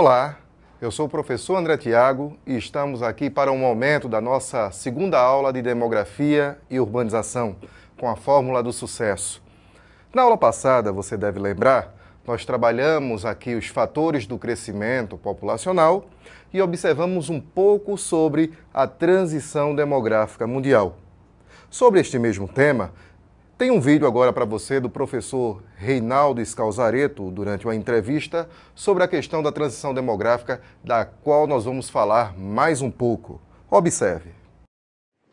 Olá, eu sou o professor André Tiago e estamos aqui para um momento da nossa segunda aula de Demografia e Urbanização, com a Fórmula do Sucesso. Na aula passada, você deve lembrar, nós trabalhamos aqui os fatores do crescimento populacional e observamos um pouco sobre a transição demográfica mundial. Sobre este mesmo tema, tem um vídeo agora para você do professor Reinaldo Scalzareto, durante uma entrevista, sobre a questão da transição demográfica, da qual nós vamos falar mais um pouco. Observe.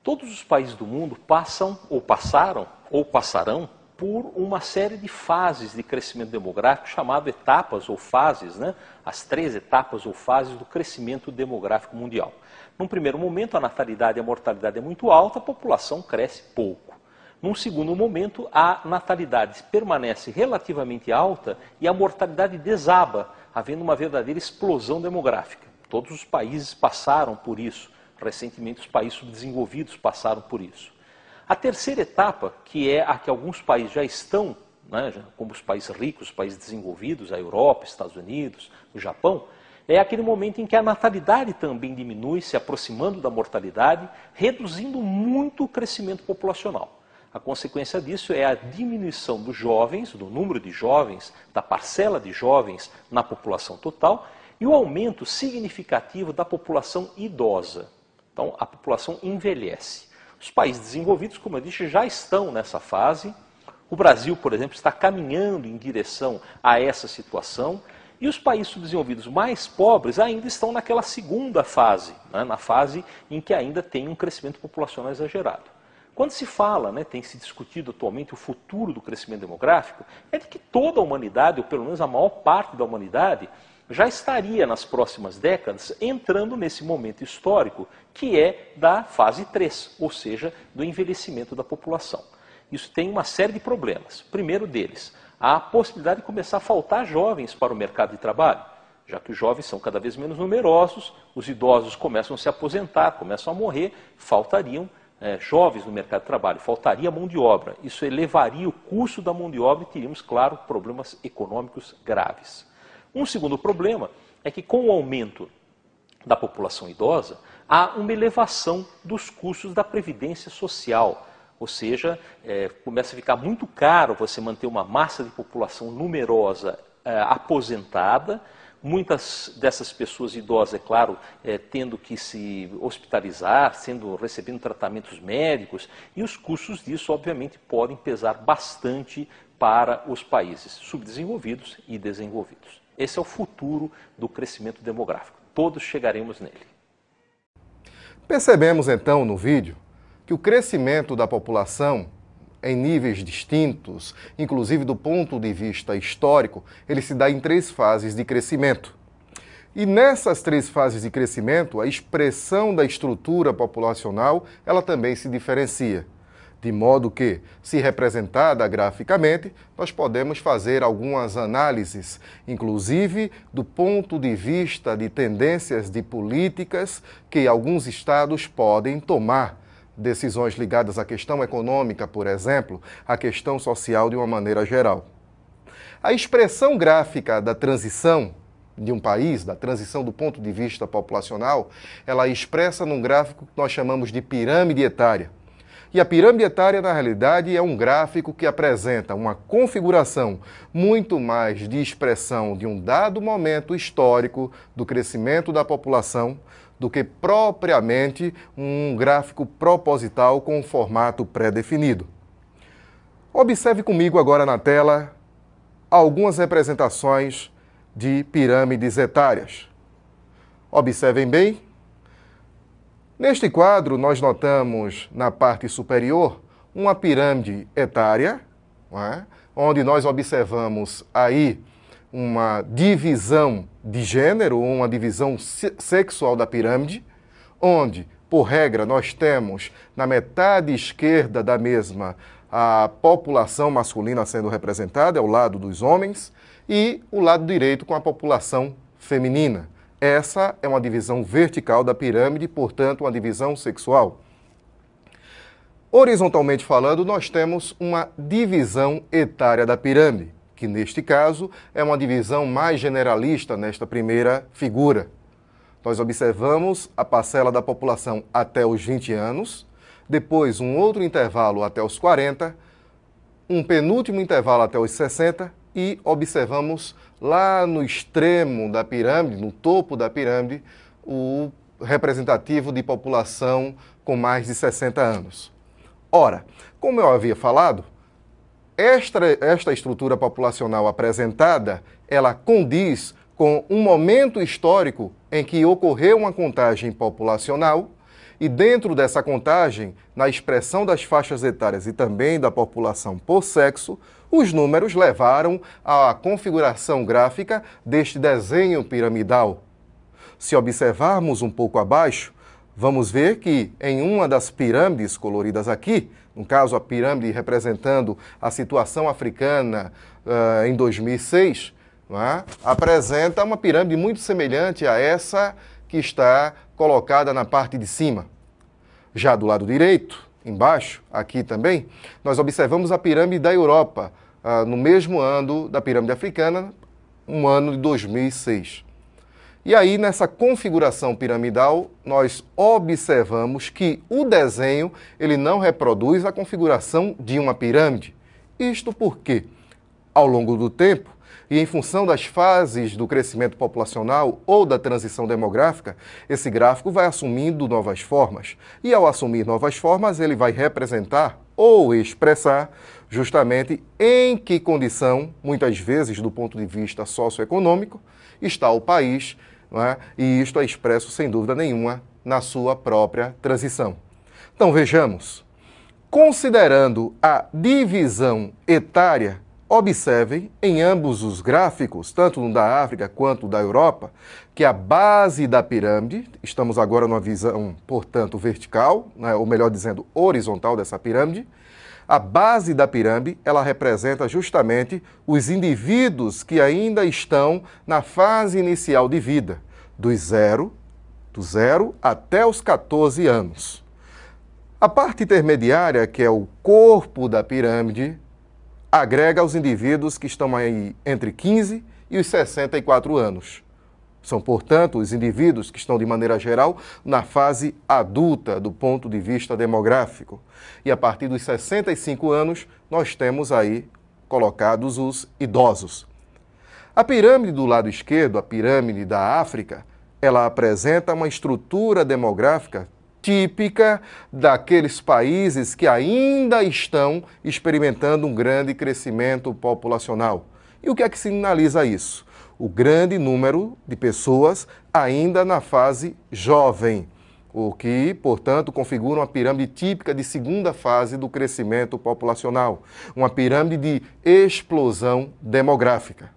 Todos os países do mundo passam, ou passaram, ou passarão, por uma série de fases de crescimento demográfico, chamado etapas ou fases, né? As 3 etapas ou fases do crescimento demográfico mundial. Num primeiro momento, a natalidade e a mortalidade é muito alta, a população cresce pouco. Num segundo momento, a natalidade permanece relativamente alta e a mortalidade desaba, havendo uma verdadeira explosão demográfica. Todos os países passaram por isso. Recentemente, os países subdesenvolvidos passaram por isso. A terceira etapa, que é a que alguns países já estão, né, como os países ricos, os países desenvolvidos, a Europa, Estados Unidos, o Japão, é aquele momento em que a natalidade também diminui, se aproximando da mortalidade, reduzindo muito o crescimento populacional. A consequência disso é a diminuição dos jovens, do número de jovens, da parcela de jovens na população total e o aumento significativo da população idosa. Então, a população envelhece. Os países desenvolvidos, como eu disse, já estão nessa fase. O Brasil, por exemplo, está caminhando em direção a essa situação. E os países subdesenvolvidos mais pobres ainda estão naquela segunda fase, né, na fase em que ainda tem um crescimento populacional exagerado. Quando se fala, né, tem se discutido atualmente o futuro do crescimento demográfico, é de que toda a humanidade, ou pelo menos a maior parte da humanidade, já estaria nas próximas décadas entrando nesse momento histórico que é da fase 3, ou seja, do envelhecimento da população. Isso tem uma série de problemas. Primeiro deles, a possibilidade de começar a faltar jovens para o mercado de trabalho, já que os jovens são cada vez menos numerosos, os idosos começam a se aposentar, começam a morrer, faltariam jovens no mercado de trabalho, faltaria mão de obra. Isso elevaria o custo da mão de obra e teríamos, claro, problemas econômicos graves. Um segundo problema é que com o aumento da população idosa, há uma elevação dos custos da previdência social. Ou seja, começa a ficar muito caro você manter uma massa de população numerosa aposentada, muitas dessas pessoas idosas, é claro, tendo que se hospitalizar, recebendo tratamentos médicos, e os custos disso, obviamente, podem pesar bastante para os países subdesenvolvidos e desenvolvidos. Esse é o futuro do crescimento demográfico. Todos chegaremos nele. Percebemos então no vídeo que o crescimento da população em níveis distintos, inclusive do ponto de vista histórico, ele se dá em 3 fases de crescimento. E nessas 3 fases de crescimento, a expressão da estrutura populacional, ela também se diferencia. De modo que, se representada graficamente, nós podemos fazer algumas análises, inclusive do ponto de vista de tendências de políticas que alguns estados podem tomar, decisões ligadas à questão econômica, por exemplo, à questão social de uma maneira geral. A expressão gráfica da transição de um país, da transição do ponto de vista populacional, ela é expressa num gráfico que nós chamamos de pirâmide etária. E a pirâmide etária, na realidade, é um gráfico que apresenta uma configuração muito mais de expressão de um dado momento histórico do crescimento da população do que propriamente um gráfico proposital com um formato pré-definido. Observe comigo agora na tela algumas representações de pirâmides etárias. Observem bem. Neste quadro, nós notamos na parte superior uma pirâmide etária, não é? Onde nós observamos aí uma divisão de gênero, uma divisão sexual da pirâmide, onde, por regra, nós temos na metade esquerda da mesma a população masculina sendo representada, ao lado dos homens, e o lado direito com a população feminina. Essa é uma divisão vertical da pirâmide, portanto, uma divisão sexual. Horizontalmente falando, nós temos uma divisão etária da pirâmide, que que neste caso é uma divisão mais generalista nesta primeira figura. Nós observamos a parcela da população até os 20 anos, depois um outro intervalo até os 40, um penúltimo intervalo até os 60 e observamos lá no extremo da pirâmide, no topo da pirâmide, o representativo de população com mais de 60 anos. Ora, como eu havia falado, esta estrutura populacional apresentada, ela condiz com um momento histórico em que ocorreu uma contagem populacional e dentro dessa contagem, na expressão das faixas etárias e também da população por sexo, os números levaram à configuração gráfica deste desenho piramidal. Se observarmos um pouco abaixo, vamos ver que em uma das pirâmides coloridas aqui, no caso a pirâmide representando a situação africana em 2006, apresenta uma pirâmide muito semelhante a essa que está colocada na parte de cima. Já do lado direito, embaixo, aqui também, nós observamos a pirâmide da Europa, no mesmo ano da pirâmide africana, um ano de 2006. E aí, nessa configuração piramidal, nós observamos que o desenho ele não reproduz a configuração de uma pirâmide. Isto porque, ao longo do tempo, e em função das fases do crescimento populacional ou da transição demográfica, esse gráfico vai assumindo novas formas. E ao assumir novas formas, ele vai representar ou expressar justamente em que condição, muitas vezes do ponto de vista socioeconômico, está o país, e isto é expresso, sem dúvida nenhuma, na sua própria transição. Então, vejamos. Considerando a divisão etária, observem em ambos os gráficos, tanto no da África quanto da Europa, que a base da pirâmide, estamos agora numa visão, portanto, vertical, ou melhor dizendo, horizontal dessa pirâmide, a base da pirâmide, ela representa justamente os indivíduos que ainda estão na fase inicial de vida, do zero até os 14 anos. A parte intermediária, que é o corpo da pirâmide, agrega os indivíduos que estão aí entre 15 e os 64 anos. São, portanto, os indivíduos que estão, de maneira geral, na fase adulta do ponto de vista demográfico. E a partir dos 65 anos, nós temos aí colocados os idosos. A pirâmide do lado esquerdo, a pirâmide da África, ela apresenta uma estrutura demográfica típica daqueles países que ainda estão experimentando um grande crescimento populacional. E o que é que sinaliza isso? O grande número de pessoas ainda na fase jovem, o que, portanto, configura uma pirâmide típica de segunda fase do crescimento populacional, uma pirâmide de explosão demográfica.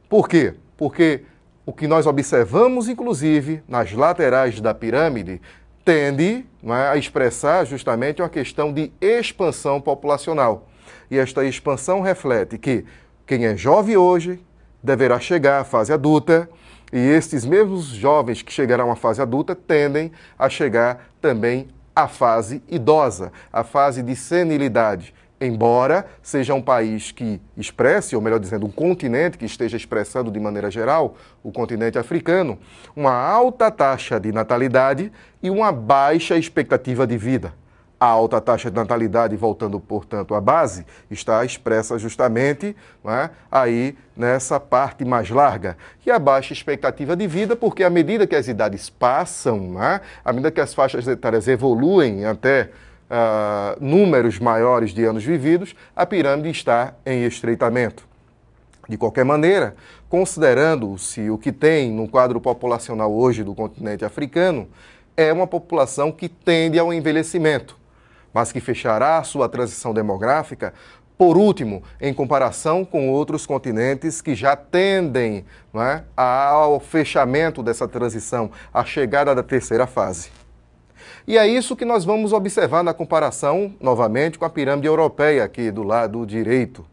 Por quê? Porque o que nós observamos, inclusive, nas laterais da pirâmide, tende a expressar justamente uma questão de expansão populacional. E esta expansão reflete que quem é jovem hoje deverá chegar à fase adulta, e estes mesmos jovens que chegarão à fase adulta tendem a chegar também à fase idosa, à fase de senilidade. Embora seja um país que expresse, ou melhor dizendo, um continente que esteja expressando de maneira geral, o continente africano, uma alta taxa de natalidade e uma baixa expectativa de vida. A alta taxa de natalidade, voltando, portanto, à base, está expressa justamente aí nessa parte mais larga. E a baixa expectativa de vida, porque à medida que as idades passam, à medida que as faixas etárias evoluem até números maiores de anos vividos, a pirâmide está em estreitamento. De qualquer maneira, considerando-se o que tem no quadro populacional hoje do continente africano, é uma população que tende ao envelhecimento, mas que fechará sua transição demográfica, por último, em comparação com outros continentes que já tendem ao fechamento dessa transição, à chegada da terceira fase. E é isso que nós vamos observar na comparação, novamente, com a pirâmide europeia, aqui do lado direito.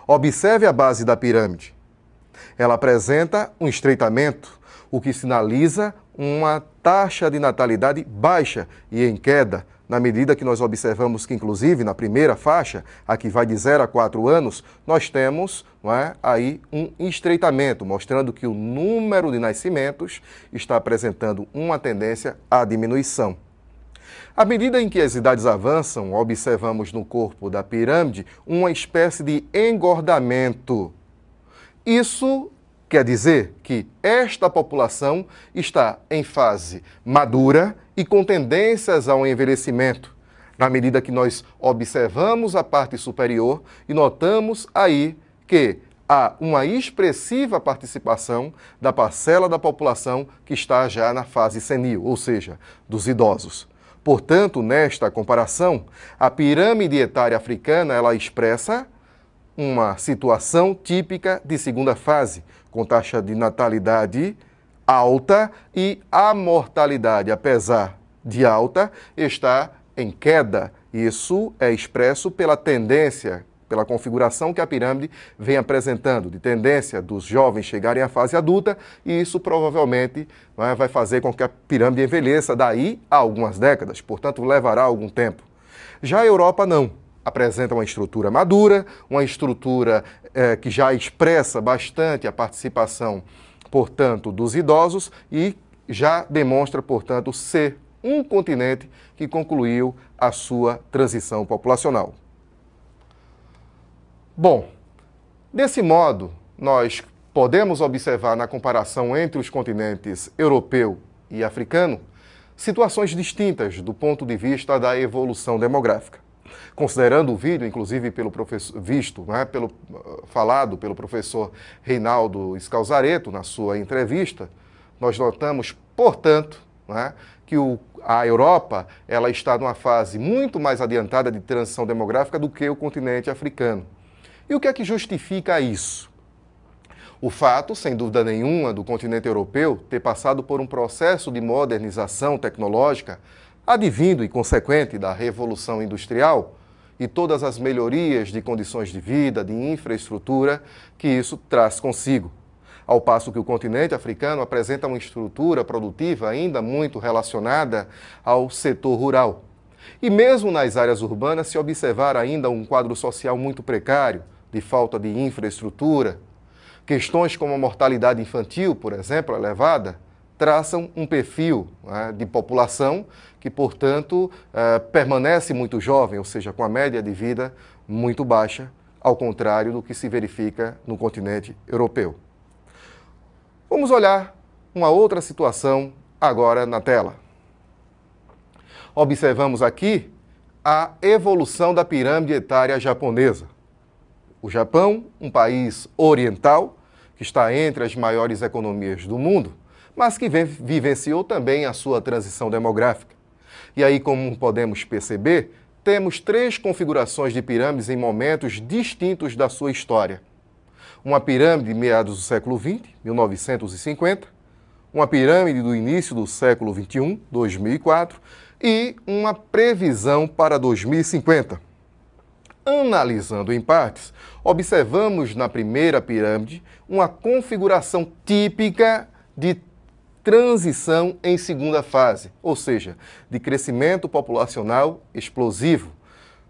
Observe a base da pirâmide. Ela apresenta um estreitamento, o que sinaliza uma taxa de natalidade baixa e em queda na medida que nós observamos que, inclusive, na primeira faixa, a que vai de 0 a 4 anos, nós temos, não é, aí um estreitamento, mostrando que o número de nascimentos está apresentando uma tendência à diminuição. À medida em que as idades avançam, observamos no corpo da pirâmide uma espécie de engordamento. Isso quer dizer que esta população está em fase madura e com tendências ao envelhecimento, na medida que nós observamos a parte superior e notamos aí que há uma expressiva participação da parcela da população que está já na fase senil, ou seja, dos idosos. Portanto, nesta comparação, a pirâmide etária africana ela expressa uma situação típica de segunda fase, com taxa de natalidade alta e a mortalidade, apesar de alta, está em queda. Isso é expresso pela tendência, pela configuração que a pirâmide vem apresentando, de tendência dos jovens chegarem à fase adulta, e isso provavelmente vai fazer com que a pirâmide envelheça daí a algumas décadas, portanto levará algum tempo. Já a Europa não. Apresenta uma estrutura madura, uma estrutura que já expressa bastante a participação, portanto, dos idosos e já demonstra, portanto, ser um continente que concluiu a sua transição populacional. Bom, desse modo, nós podemos observar na comparação entre os continentes europeu e africano situações distintas do ponto de vista da evolução demográfica. Considerando o vídeo, inclusive falado pelo professor Reinaldo Scalzareto na sua entrevista, nós notamos, portanto, que a Europa ela está numa fase muito mais adiantada de transição demográfica do que o continente africano. E o que é que justifica isso? O fato, sem dúvida nenhuma, do continente europeu ter passado por um processo de modernização tecnológica advindo e consequente da Revolução Industrial e todas as melhorias de condições de vida, de infraestrutura que isso traz consigo. Ao passo que o continente africano apresenta uma estrutura produtiva ainda muito relacionada ao setor rural. E mesmo nas áreas urbanas se observar ainda um quadro social muito precário, de falta de infraestrutura. Questões como a mortalidade infantil, por exemplo, elevada, traçam um perfil de população que, portanto, permanece muito jovem, ou seja, com a média de vida muito baixa, ao contrário do que se verifica no continente europeu. Vamos olhar uma outra situação agora na tela. Observamos aqui a evolução da pirâmide etária japonesa. O Japão, um país oriental, que está entre as maiores economias do mundo, mas que vivenciou também a sua transição demográfica. E aí, como podemos perceber, temos três configurações de pirâmides em momentos distintos da sua história. Uma pirâmide de meados do século XX, 1950, uma pirâmide do início do século XXI, 2004, e uma previsão para 2050. Analisando em partes, observamos na primeira pirâmide uma configuração típica de transição em segunda fase, ou seja, de crescimento populacional explosivo.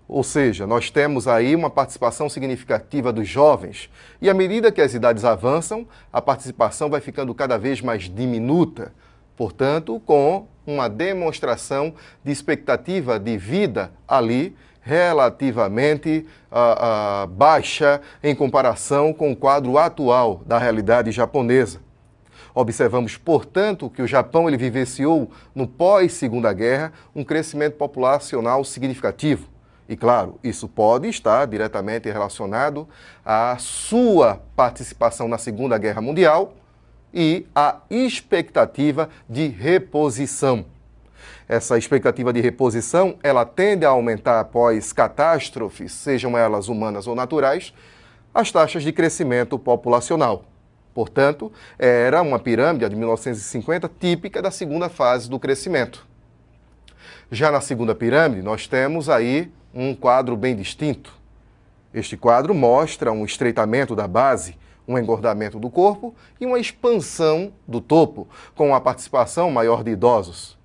Ou seja, nós temos aí uma participação significativa dos jovens e à medida que as idades avançam, a participação vai ficando cada vez mais diminuta, portanto, com uma demonstração de expectativa de vida ali relativamente baixa em comparação com o quadro atual da realidade japonesa. Observamos, portanto, que o Japão ele vivenciou, no pós-Segunda Guerra, um crescimento populacional significativo. E, claro, isso pode estar diretamente relacionado à sua participação na Segunda Guerra Mundial e à expectativa de reposição. Essa expectativa de reposição, ela tende a aumentar após catástrofes, sejam elas humanas ou naturais, as taxas de crescimento populacional. Portanto, era uma pirâmide de 1950 típica da segunda fase do crescimento. Já na segunda pirâmide, nós temos aí um quadro bem distinto. Este quadro mostra um estreitamento da base, um engordamento do corpo e uma expansão do topo, com a participação maior de idosos.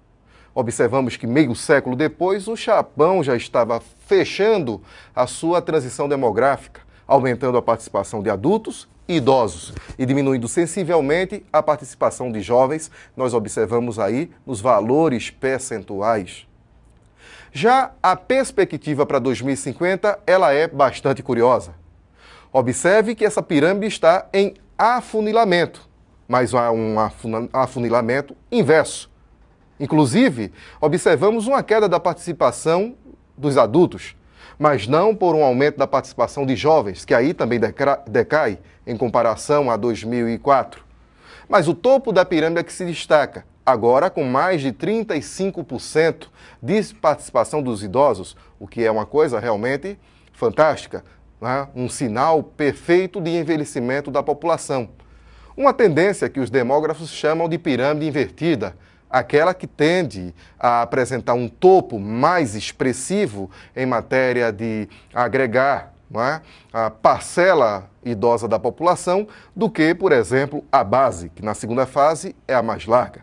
Observamos que meio século depois, o Japão já estava fechando a sua transição demográfica, aumentando a participação de adultos e idosos e diminuindo sensivelmente a participação de jovens. Nós observamos aí nos valores percentuais. Já a perspectiva para 2050, ela é bastante curiosa. Observe que essa pirâmide está em afunilamento, mas há um afunilamento inverso. Inclusive, observamos uma queda da participação dos adultos, mas não por um aumento da participação de jovens, que aí também decai em comparação a 2004. Mas o topo da pirâmide é que se destaca, agora com mais de 35% de participação dos idosos, o que é uma coisa realmente fantástica, né? Um sinal perfeito de envelhecimento da população. Uma tendência que os demógrafos chamam de pirâmide invertida, aquela que tende a apresentar um topo mais expressivo em matéria de agregar, não é, a parcela idosa da população do que, por exemplo, a base, que na segunda fase é a mais larga.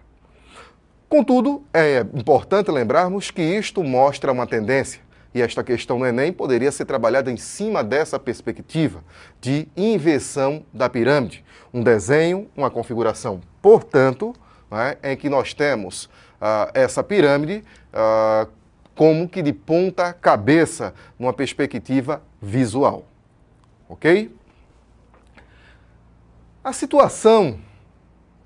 Contudo, é importante lembrarmos que isto mostra uma tendência, e esta questão no Enem poderia ser trabalhada em cima dessa perspectiva de inversão da pirâmide, um desenho, uma configuração, portanto, em que nós temos essa pirâmide como que de ponta cabeça numa perspectiva visual. Ok? A situação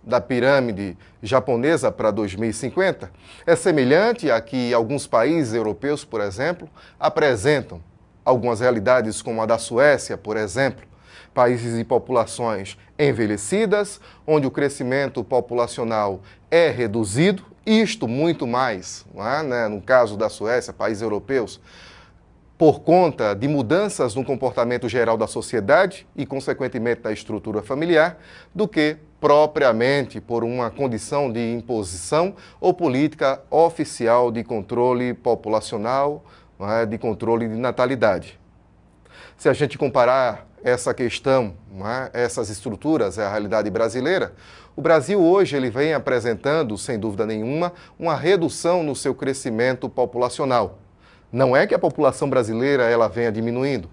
da pirâmide japonesa para 2050 é semelhante a que alguns países europeus, por exemplo, apresentam. Algumas realidades como a da Suécia, por exemplo, países de populações envelhecidas, onde o crescimento populacional é reduzido, isto muito mais, não é, né? No caso da Suécia, países europeus, por conta de mudanças no comportamento geral da sociedade e, consequentemente, da estrutura familiar, do que propriamente por uma condição de imposição ou política oficial de controle populacional, não é, de controle de natalidade. Se a gente comparar essa questão, não é, essas estruturas, à realidade brasileira, o Brasil hoje ele vem apresentando, sem dúvida nenhuma, uma redução no seu crescimento populacional. Não é que a população brasileira ela venha diminuindo,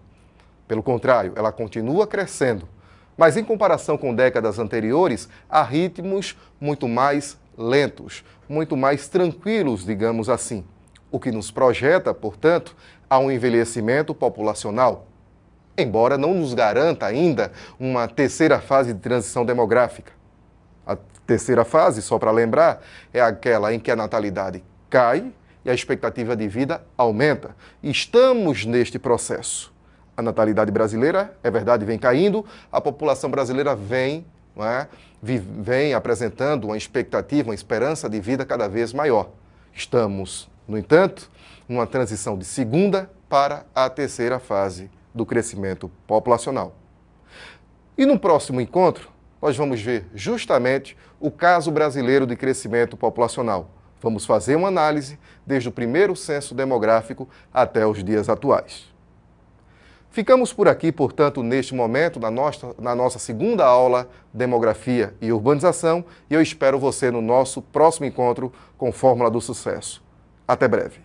pelo contrário, ela continua crescendo, mas em comparação com décadas anteriores, a ritmos muito mais lentos, muito mais tranquilos, digamos assim, o que nos projeta, portanto, a um envelhecimento populacional, embora não nos garanta ainda uma terceira fase de transição demográfica. A terceira fase, só para lembrar, é aquela em que a natalidade cai e a expectativa de vida aumenta. Estamos neste processo. A natalidade brasileira, é verdade, vem caindo, a população brasileira vem apresentando uma expectativa, uma esperança de vida cada vez maior. Estamos, no entanto, numa transição de segunda para a terceira fase do crescimento populacional. E no próximo encontro, nós vamos ver justamente o caso brasileiro de crescimento populacional. Vamos fazer uma análise desde o primeiro censo demográfico até os dias atuais. Ficamos por aqui, portanto, neste momento, na nossa segunda aula, Demografia e Urbanização, e eu espero você no nosso próximo encontro com Fórmula do Sucesso. Até breve.